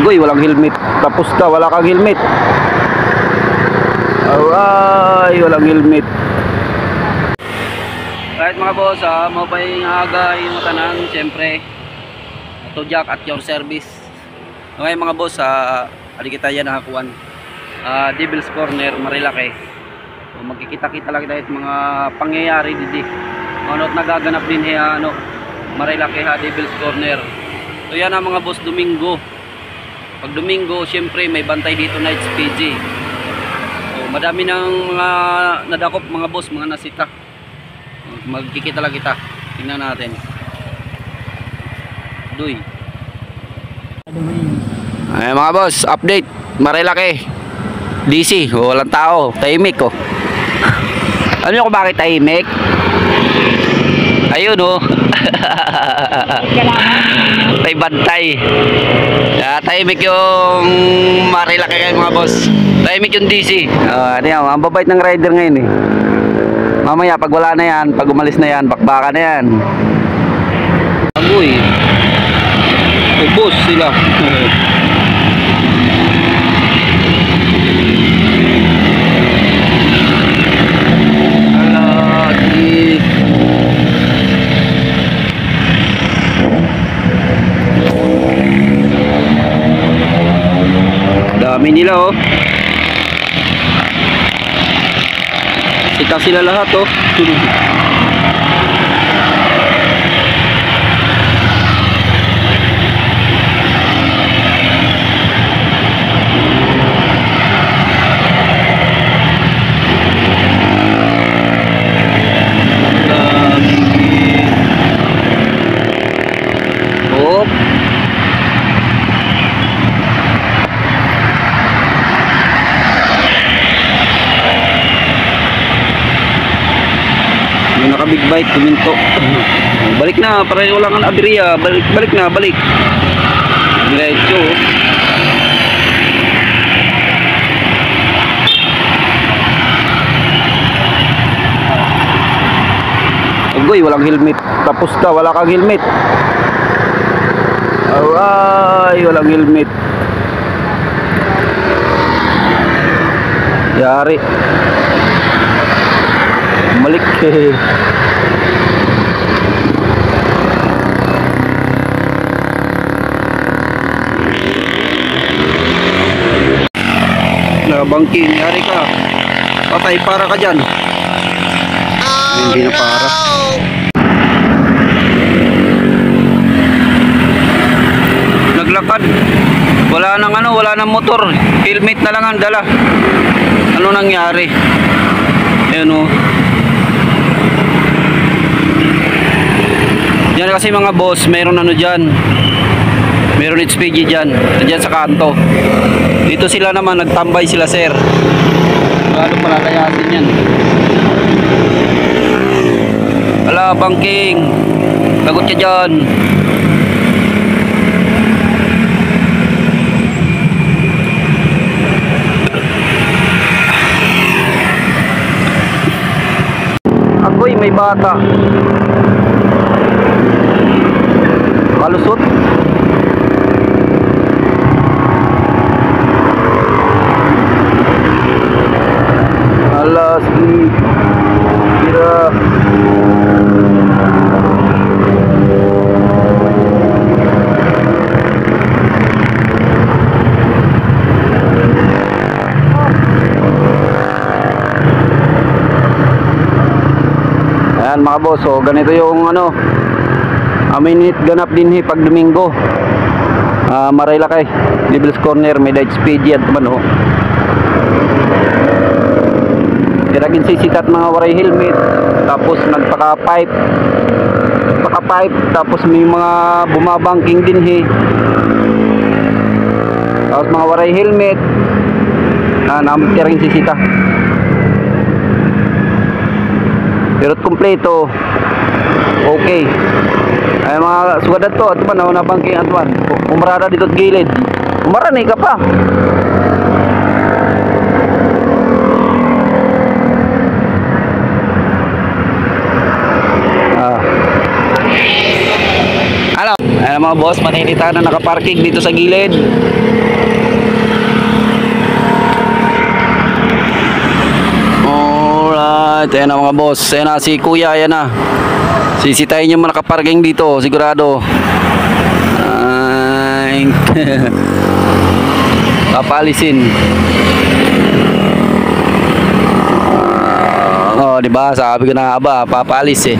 Ugoy, walang helmet. Tapos ka, wala kang helmet. Ay, walang helmet. Right mga boss, mapay aga yung matanan, siyempre. To Jack at your service. Okay mga boss, ali kita yan nakakuan. Devil's Corner, Marilake. So, magkikita-kita lang tayo mga pangyayari didi. Ano nagaganap din Marilake Devil's Corner. So yan mga boss, Domingo. Pag Domingo, siyempre may bantay dito na HPG. So, madami ng mga nadakop mga boss, mga nasita. Magkikita lang kita. Tingnan natin. Duy. Ay mga boss, update. Marilake. DC, walang tao. Tahimik ko. Alam niyo kung bakit tahimik? Ayun may bantay. Tahimik yung Marilake kayo mga boss. Tahimik yung DC. Ano yan, ang babait ng rider ngayon eh. Mamaya pag wala na yan, pag umalis na yan, bakbaka na yan. Agoy. Ubos sila. Alagi. Dami nila Kita sila lahat Big bike tuminto. Balik na para wala kang aberya. Balik na. Diretso. Ugoy, walang helmet. Tapos ka, wala kang helmet. Ay, walang helmet. Yari. Balik bangkin, yari ka. Patay, para ka dyan. Hindi na para. Naglakad. Wala nang motor. Helmet na lang ang dala. Ano nangyari? Ayan Yan kasi mga boss, mayroon dyan. Meron HPG dyan sa kanto. Dito sila naman, nagtambay sila sir. Lalo palalayasin yan. Ala, bangking. Lagot ka dyan. Agoy, may bata. Kalusot. Alas kira. Ayan mga boss, so ganito yung aminit ganap din pag Domingo. Marilake Devil's Corner, may HPG at man Diragin sisikat mga waray helmet, tapos nagpaka-pipe, tapos may mga bumabangking din tapos mga waray helmet, namit rin sisita. Pero kompleto, okay. Ay mga sugadan to, at man nabangking at man. Umarada dito at gilid. Umarani ka pa. Ayan mga boss, maninita na nakaparking dito sa gilid. Alright, ayan na mga boss. Ayan na si kuya, ayan na. Sisitayin nyo mga nakaparking dito, sigurado. Ay, papalisin. Oh, di ba? Sabi ko na nga ba, papalis eh.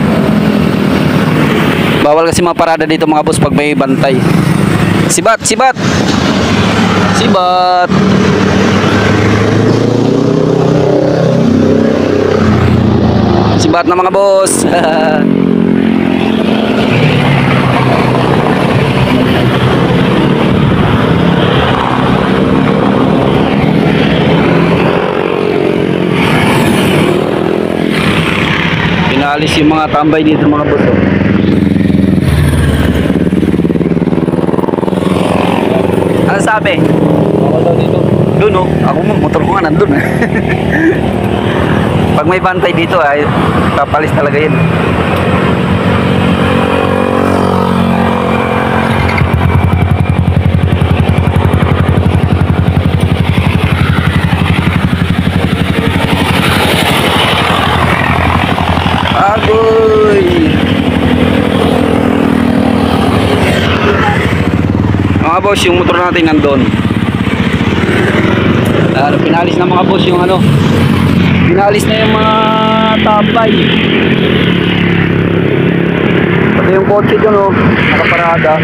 Bawal kasi maparada dito mga boss pag may bantay. Sibat, sibat. Sibat. Sibat na mga boss. Pinalis yung mga tambay dito mga boss. Ano sabi? Ako daw dito. Doon oh. Ako mo, motor ko nga nandun. Pag may bantay dito ay papalis talaga yun. Agoy! Mga boss, yung motor natin nandun. Pinalis na mga boss yung ano. Pinalis na yung mga tambay. Pati yung kotse dyan oh, nakaparada.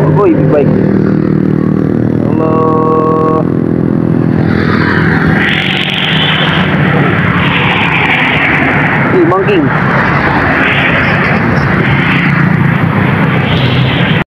Agoy, big bike. Hello. Hey, monkey.